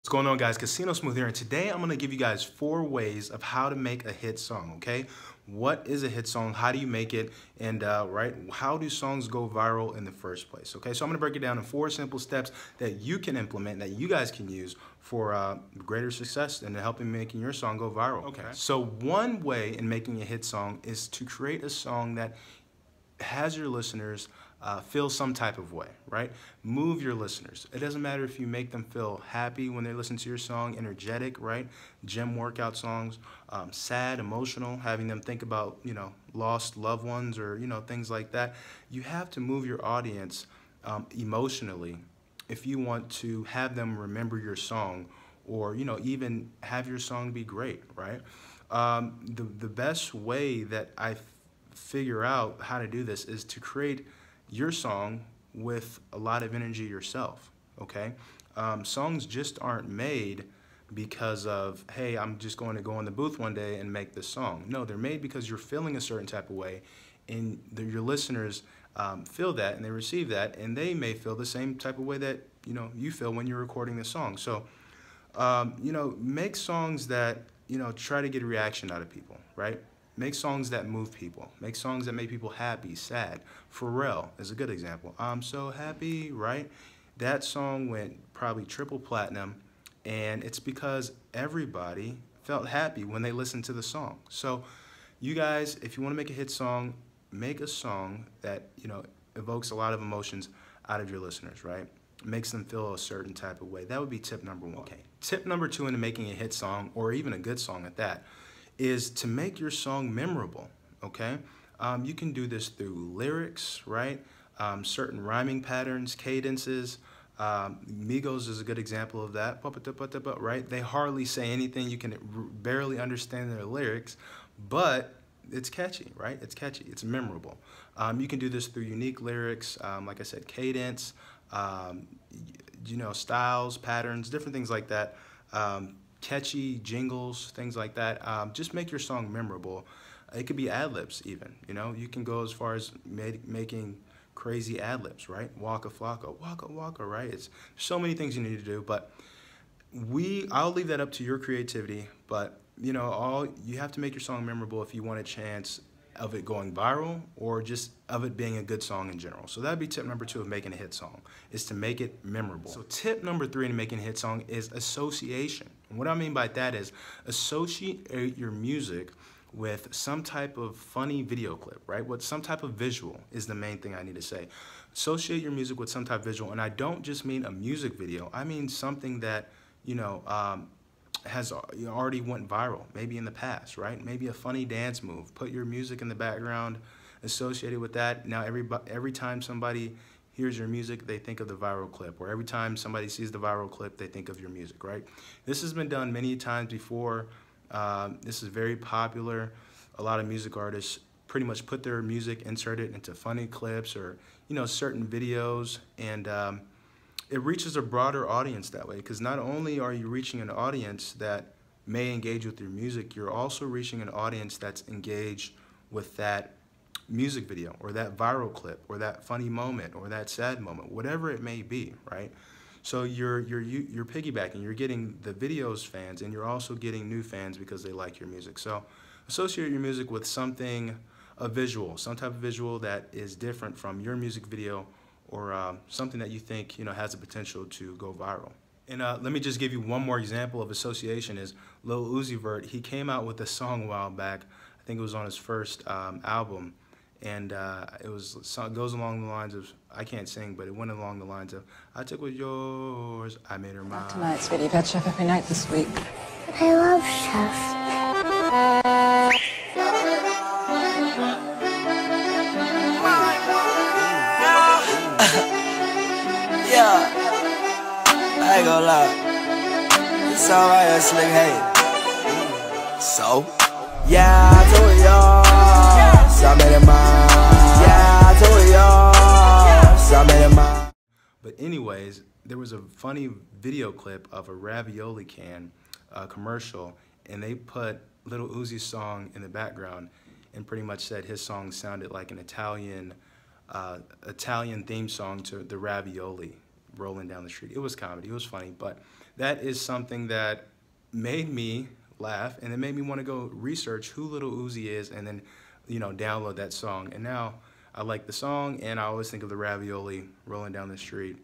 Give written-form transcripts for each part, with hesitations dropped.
What's going on, guys? Casino Smooth here, and today I'm going to give you guys 4 ways of how to make a hit song, okay? What is a hit song? How do you make it? And how do songs go viral in the first place, okay? So I'm going to break it down in 4 simple steps that you can implement, that you guys can use for greater success and helping making your song go viral. Okay. So one way in making a hit song is to create a song that has your listeners feel some type of way, right? Move your listeners. It doesn't matter if you make them feel happy when they listen to your song, energetic, right? Gym workout songs, sad, emotional, having them think about, lost loved ones or, things like that. You have to move your audience emotionally if you want to have them remember your song or, even have your song be great, right? The best way that I figure out how to do this is to create your song with a lot of energy yourself, okay? Songs just aren't made because of, hey, I'm just going to go in the booth one day and make this song. No, they're made because you're feeling a certain type of way, and your listeners feel that, and they receive that, and they may feel the same type of way that, you feel when you're recording the song. So, make songs that, try to get a reaction out of people, right? Make songs that move people. Make songs that make people happy, sad. Pharrell is a good example. I'm so happy, right? That song went probably triple platinum, and it's because everybody felt happy when they listened to the song. So you guys, if you want to make a hit song, make a song that, evokes a lot of emotions out of your listeners, right? Makes them feel a certain type of way. That would be tip number 1. Okay. Tip number 2 into making a hit song, or even a good song at that, is to make your song memorable, okay? You can do this through lyrics, right? Certain rhyming patterns, cadences. Migos is a good example of that, right? They hardly say anything. You can barely understand their lyrics, but it's catchy, right? It's catchy. It's memorable. You can do this through unique lyrics, like I said, cadence, styles, patterns, different things like that. Catchy jingles, things like that. Just make your song memorable. It could be ad-libs even, You can go as far as making crazy ad-libs, right? Waka flocka, waka waka, right? It's so many things you need to do, but I'll leave that up to your creativity, but, you have to make your song memorable if you want a chance of it going viral or just of it being a good song in general. So that'd be tip number 2 of making a hit song, is to make it memorable. So tip number 3 in making a hit song is association. And what I mean by that is associate your music with some type of funny video clip, right? Some type of visual is the main thing I need to say. Associate your music with some type of visual, and I don't just mean a music video. I mean something that, has already went viral, maybe in the past, right? Maybe a funny dance move. Put your music in the background associated with that. Now every time somebody hears your music, they think of the viral clip, or every time somebody sees the viral clip, they think of your music, right? This has been done many times before. This is very popular. A lot of music artists pretty much put their music, insert it into funny clips or, certain videos, and it reaches a broader audience that way, because not only are you reaching an audience that may engage with your music, you're also reaching an audience that's engaged with that music video or that viral clip or that funny moment or that sad moment, whatever it may be, right? So you're piggybacking. You're getting the video's fans, and you're also getting new fans because they like your music. So associate your music with something, a visual, some type of visual that is different from your music video, or something that you think has the potential to go viral. And let me just give you one more example of association. Is Lil Uzi Vert. He came out with a song a while back. I think it was on his first album, and it goes along the lines of, I can't sing, but it went along the lines of, I took what's yours, I made her mine. Tonight, sweetie, you've had Chef every night this week. I love Chef. Yeah, I ain't gonna lie. It's alright, that slick hate. So? Yeah, I told y'all, so I made it mine. Yeah, I told y'all, so I made it mine. But anyways, there was a funny video clip of a ravioli can commercial, and they put Lil Uzi's song in the background and pretty much said his song sounded like an Italian theme song to the ravioli rolling down the street. It was comedy, it was funny, but that is something that made me laugh, and it made me want to go research who Little Uzi is, and then, you know, download that song. And now I like the song, and I always think of the ravioli rolling down the street,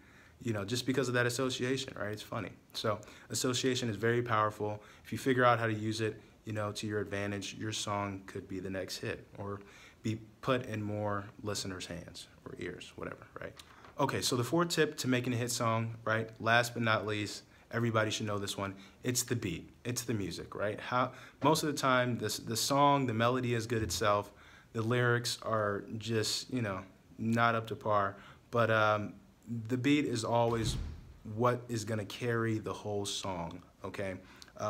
you know, just because of that association, right? It's funny. So association is very powerful. If you figure out how to use it, you know, to your advantage, your song could be the next hit or be put in more listeners' hands or ears, whatever, right? Okay, so the fourth tip to making a hit song, right? Last but not least, everybody should know this one. It's the beat. It's the music, right? Most of the time, the song, the melody is good itself. The lyrics are just, you know, not up to par. But the beat is always what is going to carry the whole song, okay?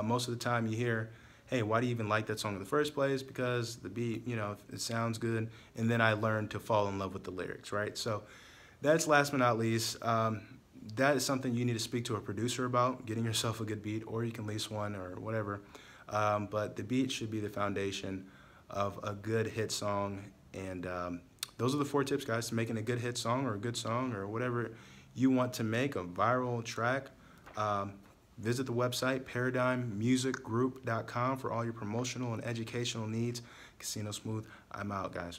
Most of the time you hear, hey, why do you even like that song in the first place? Because the beat, you know, it sounds good. And then I learned to fall in love with the lyrics, right? So that's last but not least. That is something you need to speak to a producer about, getting yourself a good beat, or you can lease one or whatever. But the beat should be the foundation of a good hit song. And those are the 4 tips, guys, to making a good hit song or a good song or whatever you want to make, a viral track. Visit the website, paradigmmusicgroup.com, for all your promotional and educational needs. Casino Smooth, I'm out, guys.